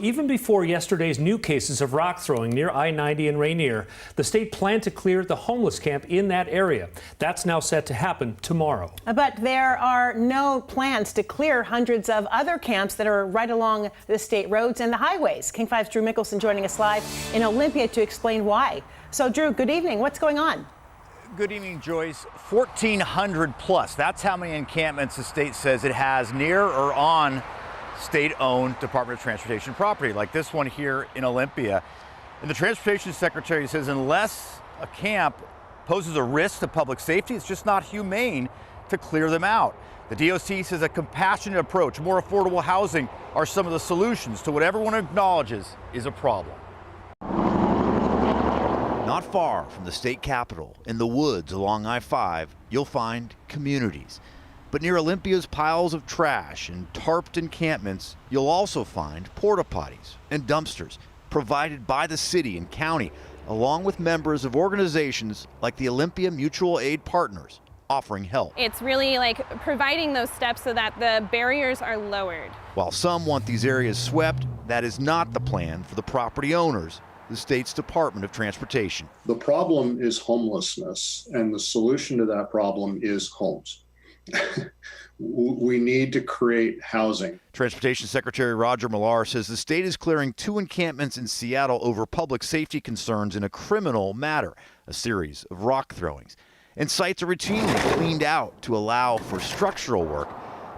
Even before yesterday's new cases of rock throwing near I-90 and Rainier, the state planned to clear the homeless camp in that area. That's now set to happen tomorrow. But there are no plans to clear hundreds of other camps that are right along the state roads and the highways. King 5's Drew Mickelson joining us live in Olympia to explain why. So, Drew, good evening. What's going on? Good evening, Joyce. 1,400 plus. That's how many encampments the state says it has near or on state-owned Department of Transportation property, like this one here in Olympia. And the Transportation Secretary says unless a camp poses a risk to public safety, it's just not humane to clear them out. The DOT says a compassionate approach, more affordable housing are some of the solutions to what everyone acknowledges is a problem. Not far from the state capitol, in the woods along I-5, you'll find communities. But near Olympia's piles of trash and tarped encampments, you'll also find porta potties and dumpsters provided by the city and county, along with members of organizations like the Olympia Mutual Aid Partners offering help. It's really like providing those steps so that the barriers are lowered. While some want these areas swept, that is not the plan for the property owners, the state's Department of Transportation. The problem is homelessness, and the solution to that problem is homes. We need to create housing. Transportation Secretary Roger Millar says the state is clearing 2 encampments in Seattle over public safety concerns in a criminal matter, a series of rock throwings. And sites are routinely cleaned out to allow for structural work.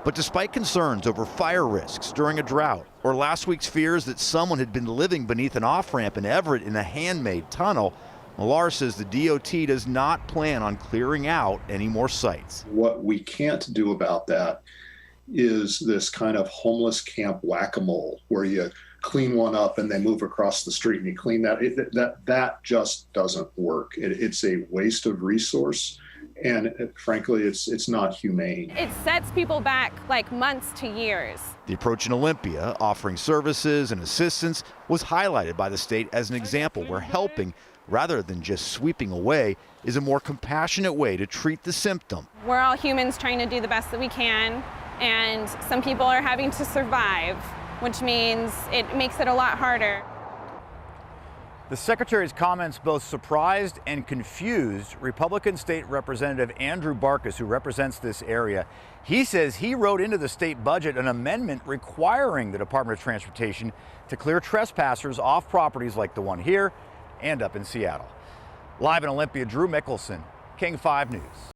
But despite concerns over fire risks during a drought, or last week's fears that someone had been living beneath an off-ramp in Everett in a handmade tunnel, Millar says the DOT does not plan on clearing out any more sites. What we can't do about that is this kind of homeless camp whack-a-mole where you clean one up and they move across the street and you clean that. That just doesn't work. It's a waste of resource, and frankly, it's not humane. It sets people back like months to years. The approach in Olympia, offering services and assistance, was highlighted by the state as an example where helping, rather than just sweeping away, is a more compassionate way to treat the symptom. We're all humans trying to do the best that we can, and some people are having to survive, which means it makes it a lot harder. The Secretary's comments both surprised and confused Republican State Representative Andrew Barkus, who represents this area. He says he wrote into the state budget an amendment requiring the Department of Transportation to clear trespassers off properties like the one here and up in Seattle. Live in Olympia, Drew Mickelson, King 5 News.